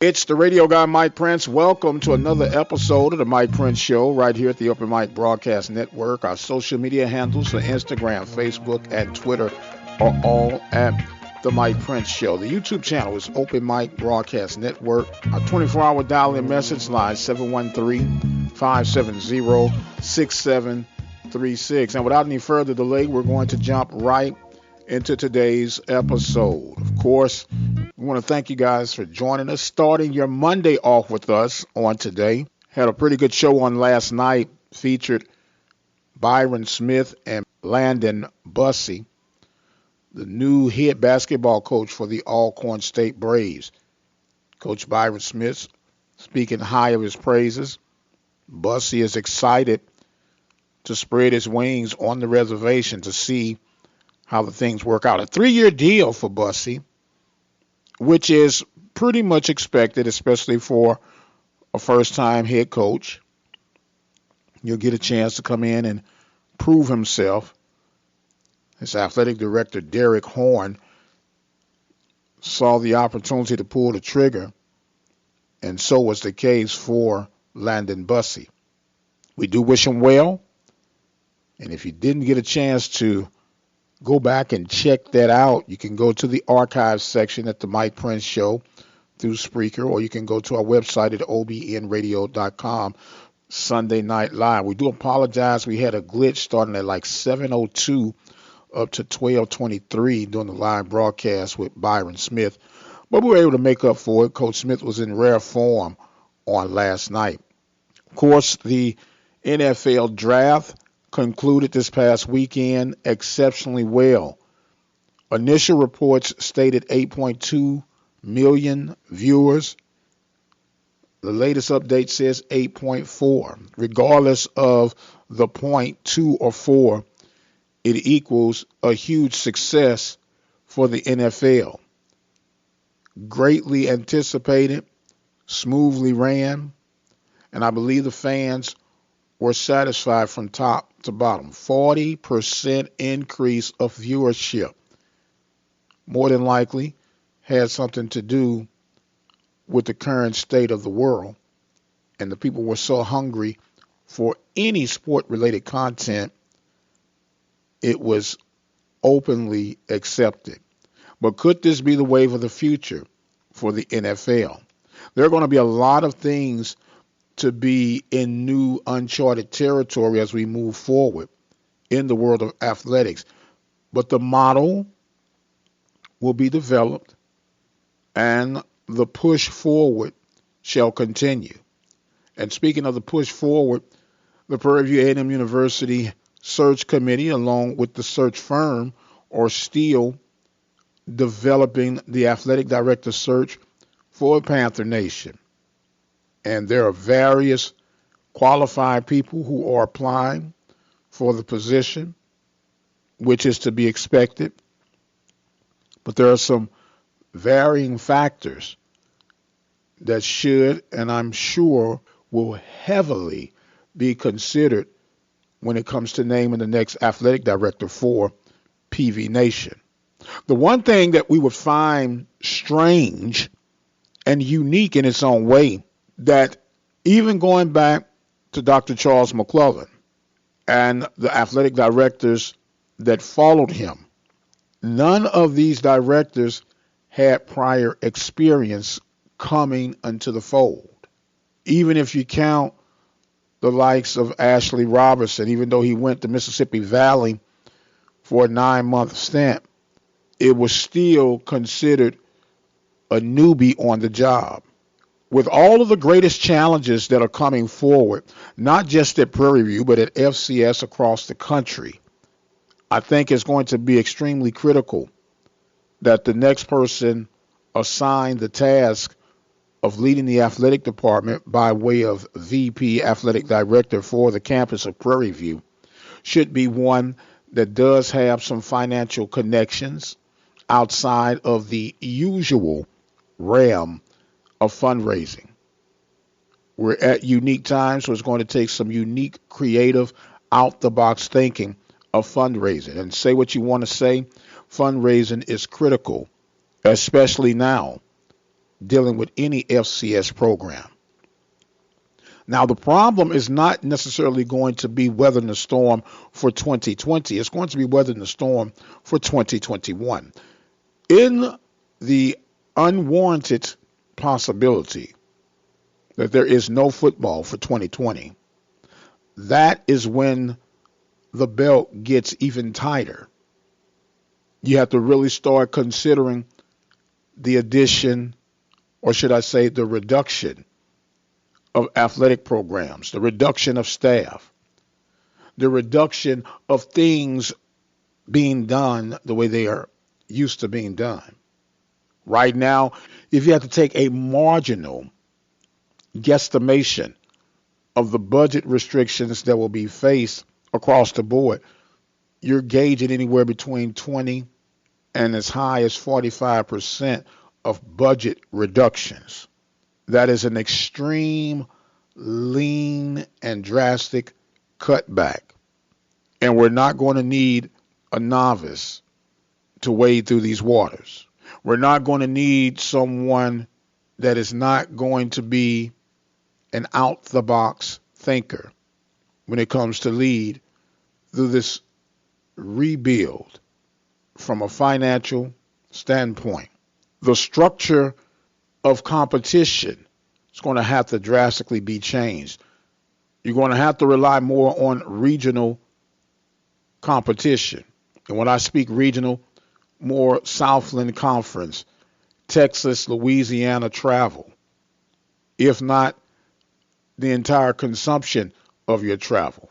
It's the radio guy, Mike Prince. Welcome to another episode of the Mike Prince Show right here at the Open Mic Broadcast Network. Our social media handles for Instagram, Facebook, and Twitter are all at the Mike Prince Show. The YouTube channel is Open Mic Broadcast Network. Our 24-hour dial-in message line, 713-570-6736. And without any further delay, we're going to jump right into today's episode. Of course, we want to thank you guys for joining us, starting your Monday off with us on today. Had a pretty good show on last night, featured Byron Smith and Landon Bussey, the new head basketball coach for the Alcorn State Braves. Coach Byron Smith speaking high of his praises. Bussey is excited to spread his wings on the reservation to see how the things work out. A 3-year deal for Bussey, which is pretty much expected, especially for a first-time head coach. You'll get a chance to come in and prove himself. His athletic director, Derek Horn, saw the opportunity to pull the trigger, and so was the case for Landon Bussey. We do wish him well, and if you didn't get a chance to go back and check that out, you can go to the archives section at the Mike Prince Show through Spreaker, or you can go to our website at obnradio.com, Sunday Night Live. We do apologize. We had a glitch starting at like 7:02 up to 12:23 during the live broadcast with Byron Smith, but we were able to make up for it. Coach Smith was in rare form on last night. Of course, the NFL draft concluded this past weekend exceptionally well. Initial reports stated 8.2 million viewers. The latest update says 8.4. Regardless of the 0.2 or 4, it equals a huge success for the NFL. Greatly anticipated, smoothly ran, and I believe the fans were satisfied from top to bottom. 40% increase of viewership. More than likely had something to do with the current state of the world. And the people were so hungry for any sport-related content, it was openly accepted. But could this be the wave of the future for the NFL? There are going to be a lot of things to be in new uncharted territory as we move forward in the world of athletics. But the model will be developed and the push forward shall continue. And speaking of the push forward, the Prairie A&M University Search Committee, along with the search firm, are still developing the athletic director search for Panther Nation. And there are various qualified people who are applying for the position, which is to be expected. But there are some varying factors that should, and I'm sure, will heavily be considered when it comes to naming the next athletic director for PV Nation. The one thing that we would find strange and unique in its own way, that even going back to Dr. Charles McClellan and the athletic directors that followed him, none of these directors had prior experience coming into the fold. Even if you count the likes of Ashley Robertson, even though he went to Mississippi Valley for a 9-month stint, it was still considered a newbie on the job. With all of the greatest challenges that are coming forward, not just at Prairie View, but at FCS across the country, I think it's going to be extremely critical that the next person assigned the task of leading the athletic department by way of VP athletic director for the campus of Prairie View should be one that does have some financial connections outside of the usual realm of fundraising. We're at unique times, so it's going to take some unique, creative, out-the-box thinking of fundraising. And say what you want to say, fundraising is critical, especially now dealing with any FCS program. Now, the problem is not necessarily going to be weathering the storm for 2020. It's going to be weathering the storm for 2021. In the unwarranted possibility that there is no football for 2020, that is when the belt gets even tighter. You have to really start considering the addition, or should I say the reduction, of athletic programs, the reduction of staff, the reduction of things being done the way they are used to being done. Right now, if you have to take a marginal guesstimation of the budget restrictions that will be faced across the board, you're gauging anywhere between 20 and as high as 45% of budget reductions. That is an extreme, lean, and drastic cutback. And we're not going to need a novice to wade through these waters. We're not going to need someone that is not going to be an out-the-box thinker when it comes to lead through this rebuild from a financial standpoint. The structure of competition is going to have to drastically be changed. You're going to have to rely more on regional competition. And when I speak regional, more Southland Conference, Texas, Louisiana travel, if not the entire consumption of your travel.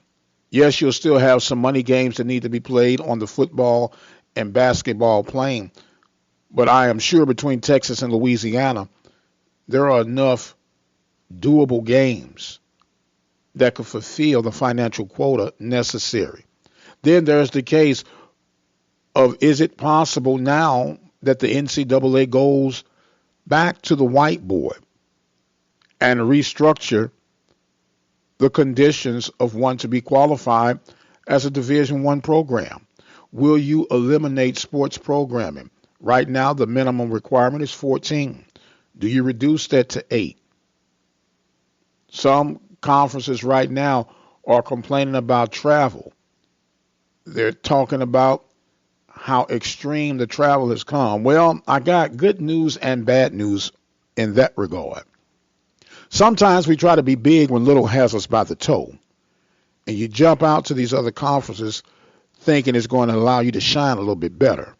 Yes, you'll still have some money games that need to be played on the football and basketball plane, but I am sure between Texas and Louisiana, there are enough doable games that could fulfill the financial quota necessary. Then there's the case of, is it possible now that the NCAA goes back to the whiteboard and restructure the conditions of one to be qualified as a Division I program? Will you eliminate sports programming? Right now, the minimum requirement is 14. Do you reduce that to 8? Some conferences right now are complaining about travel. They're talking about how extreme the travel has come. Well, I got good news and bad news in that regard. Sometimes we try to be big when little has us by the toe. And you jump out to these other conferences thinking it's going to allow you to shine a little bit better.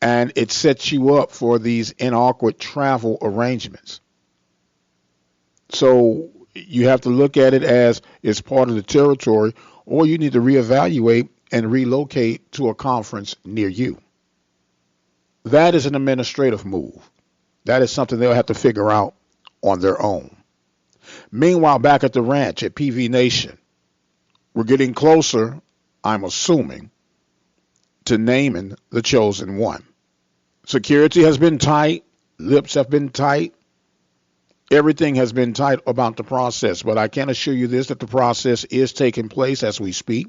And it sets you up for these inawkward travel arrangements. So you have to look at it as it's part of the territory, or you need to reevaluate and relocate to a conference near you. That is an administrative move. That is something they'll have to figure out on their own. Meanwhile, back at the ranch at PV Nation, we're getting closer, I'm assuming, to naming the chosen one. Security has been tight. Lips have been tight. Everything has been tight about the process. But I can assure you this, that the process is taking place as we speak.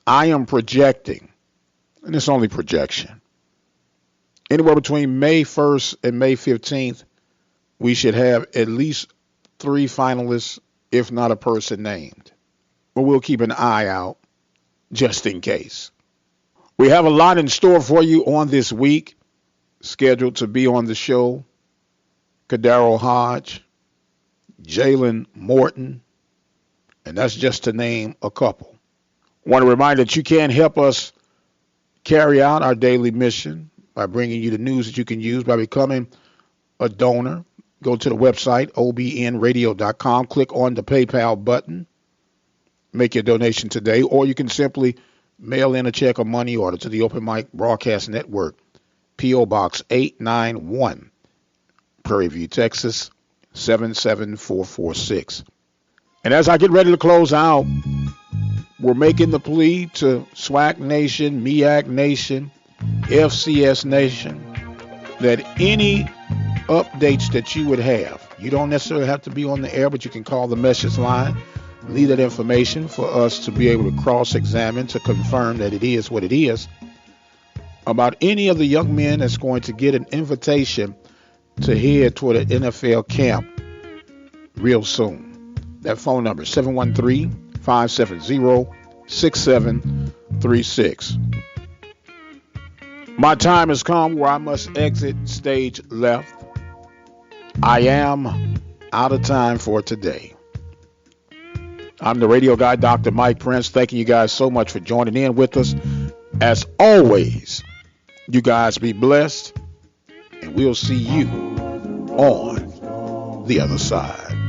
I am projecting, and it's only projection, anywhere between May 1st and May 15th, we should have at least 3 finalists, if not a person named. But we'll keep an eye out just in case. We have a lot in store for you on this week. Scheduled to be on the show, Kadaro Hodge, Jalen Morton, and that's just to name a couple. I want to remind that you can help us carry out our daily mission by bringing you the news that you can use by becoming a donor. Go to the website, obnradio.com, click on the PayPal button, make your donation today, or you can simply mail in a check or money order to the Open Mic Broadcast Network, P.O. Box 891, Prairie View, Texas, 77446. And as I get ready to close out, we're making the plea to SWAC Nation, MEAC Nation, FCS Nation, that any updates that you would have, you don't necessarily have to be on the air, but you can call the message line, leave that information for us to be able to cross-examine to confirm that it is what it is, about any of the young men that's going to get an invitation to head toward an NFL camp real soon. That phone number is 713-570-6736. My time has come where I must exit stage left. I am out of time for today. I'm the radio guy, Dr. Mike Prince, thanking you guys so much for joining in with us. As always, you guys be blessed, and we'll see you on the other side.